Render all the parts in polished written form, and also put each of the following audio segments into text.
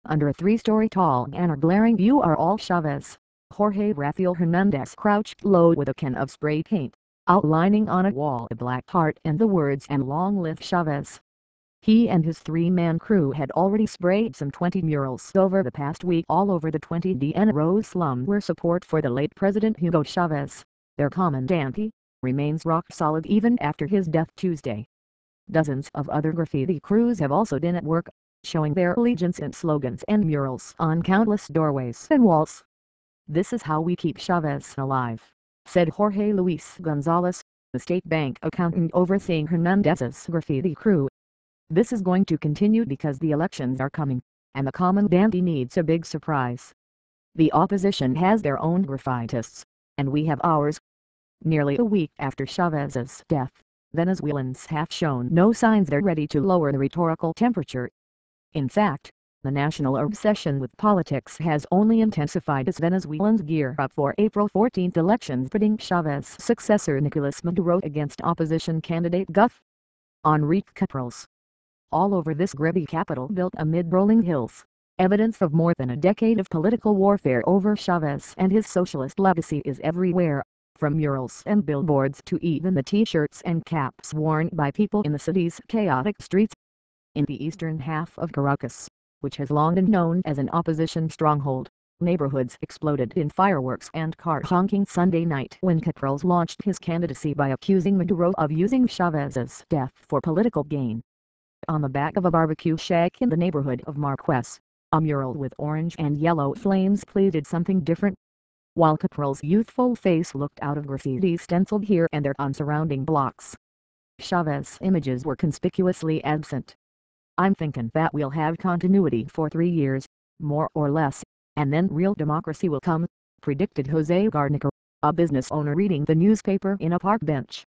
under a 3-story tall and a glaring view are all Chavez. Jorge Rafael Hernandez crouched low with a can of spray paint, outlining on a wall a black heart and the words "and long live Chavez." He and his 3-man crew had already sprayed some 20 murals over the past week all over the 20 Row slum where support for the late President Hugo Chavez, their commandante, remains rock solid even after his death Tuesday. Dozens of other graffiti crews have also been at work, showing their allegiance in slogans and murals on countless doorways and walls. "This is how we keep Chavez alive," said Jorge Luis Gonzalez, the state bank accountant overseeing Hernandez's graffiti crew. "This is going to continue because the elections are coming, and the commandante needs a big surprise. The opposition has their own graffitists, and we have ours." Nearly a week after Chavez's death, Venezuelans have shown no signs they're ready to lower the rhetorical temperature. In fact, the national obsession with politics has only intensified as Venezuelans gear up for April 14 elections pitting Chavez's successor Nicolas Maduro against opposition candidate Gulf Enrique Capriles. All over this gritty capital built amid rolling hills, evidence of more than a decade of political warfare over Chavez and his socialist legacy is everywhere, from murals and billboards to even the t-shirts and caps worn by people in the city's chaotic streets. In the eastern half of Caracas, which has long been known as an opposition stronghold, neighborhoods exploded in fireworks and car honking Sunday night when Capriles launched his candidacy by accusing Maduro of using Chavez's death for political gain. On the back of a barbecue shack in the neighborhood of Marquez, a mural with orange and yellow flames pleaded something different. While Capriles' youthful face looked out of graffiti stenciled here and there on surrounding blocks, Chavez's images were conspicuously absent. "I'm thinking that we'll have continuity for 3 years, more or less, and then real democracy will come," predicted Jose Garnica, a business owner reading the newspaper in a park bench.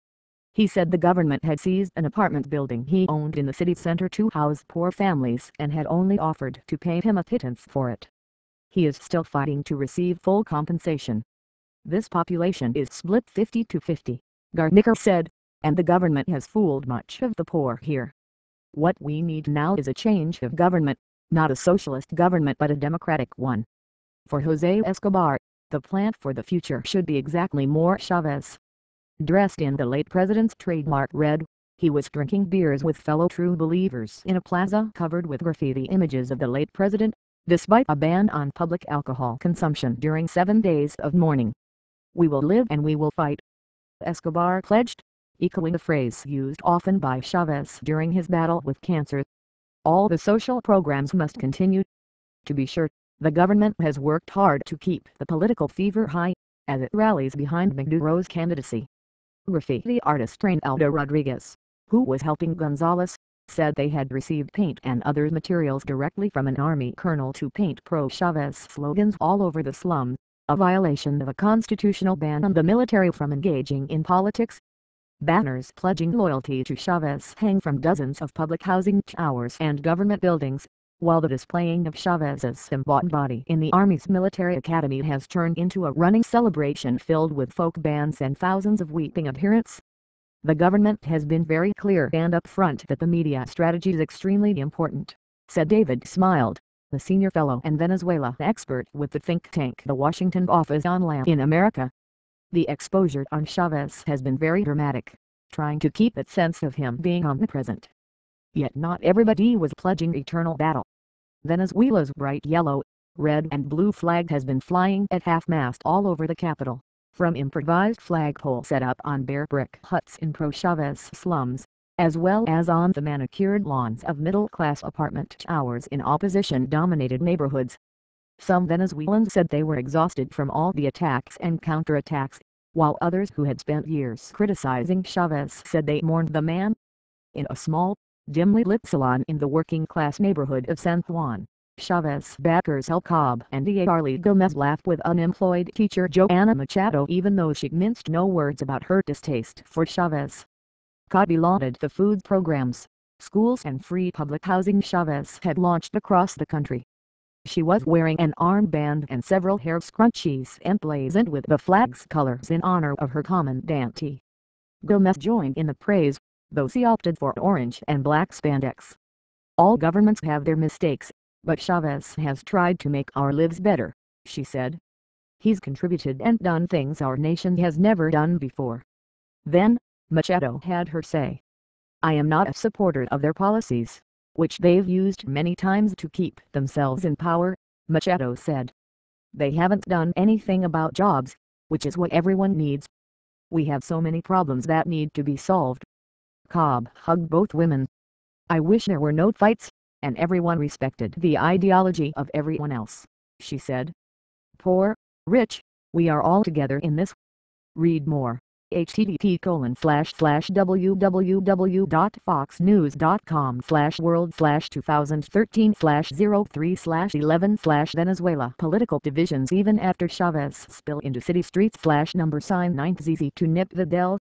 He said the government had seized an apartment building he owned in the city center to house poor families and had only offered to pay him a pittance for it. He is still fighting to receive full compensation. "This population is split 50-50, Garnica said, "and the government has fooled much of the poor here. What we need now is a change of government, not a socialist government but a democratic one." For Jose Escobar, the plan for the future should be exactly more Chavez. Dressed in the late president's trademark red, he was drinking beers with fellow true believers in a plaza covered with graffiti images of the late president, despite a ban on public alcohol consumption during 7 days of mourning. "We will live and we will fight," Escobar pledged, echoing a phrase used often by Chavez during his battle with cancer. "All the social programs must continue. To be sure, the government has worked hard to keep the political fever high, as it rallies behind Maduro's candidacy." Graffiti artist Reynaldo Rodriguez, who was helping Gonzalez, said they had received paint and other materials directly from an army colonel to paint pro-Chavez slogans all over the slum, a violation of a constitutional ban on the military from engaging in politics. Banners pledging loyalty to Chavez hang from dozens of public housing towers and government buildings, while the displaying of Chavez's embodied body in the Army's military academy has turned into a running celebration filled with folk bands and thousands of weeping adherents. "The government has been very clear and upfront that the media strategy is extremely important," said David Smiled, the senior fellow and Venezuela expert with the think tank the Washington Office on Latin America. "The exposure on Chavez has been very dramatic, trying to keep that sense of him being omnipresent. Yet not everybody was pledging eternal battle." Venezuela's bright yellow, red and blue flag has been flying at half-mast all over the capital, from improvised flagpole set up on bare brick huts in pro-Chavez slums, as well as on the manicured lawns of middle-class apartment towers in opposition-dominated neighborhoods. Some Venezuelans said they were exhausted from all the attacks and counterattacks, while others who had spent years criticizing Chavez said they mourned the man. In a small, dimly lit salon in the working-class neighborhood of San Juan, Chavez backers El Cobb and Charlie Gomez laughed with unemployed teacher Joanna Machado even though she minced no words about her distaste for Chavez. Cobby lauded the food programs, schools and free public housing Chavez had launched across the country. She was wearing an armband and several hair scrunchies emblazoned with the flag's colors in honor of her commandante. Gomez joined in the praise, though she opted for orange and black spandex. "All governments have their mistakes, But Chavez has tried to make our lives better, she said. He's contributed and done things our nation has never done before. Then, Machado had her say, I am not a supporter of their policies, which they've used many times to keep themselves in power, Machado said. They haven't done anything about jobs, which is what everyone needs. We have so many problems that need to be solved. Cobb hugged both women. I wish there were no fights, and everyone respected the ideology of everyone else, she said. Poor, rich, we are all together in this. Read more. http://www.foxnews.com/world/2013/03/11/Venezuela political divisions even after Chavez spill into city streets #9 easy to nip the Del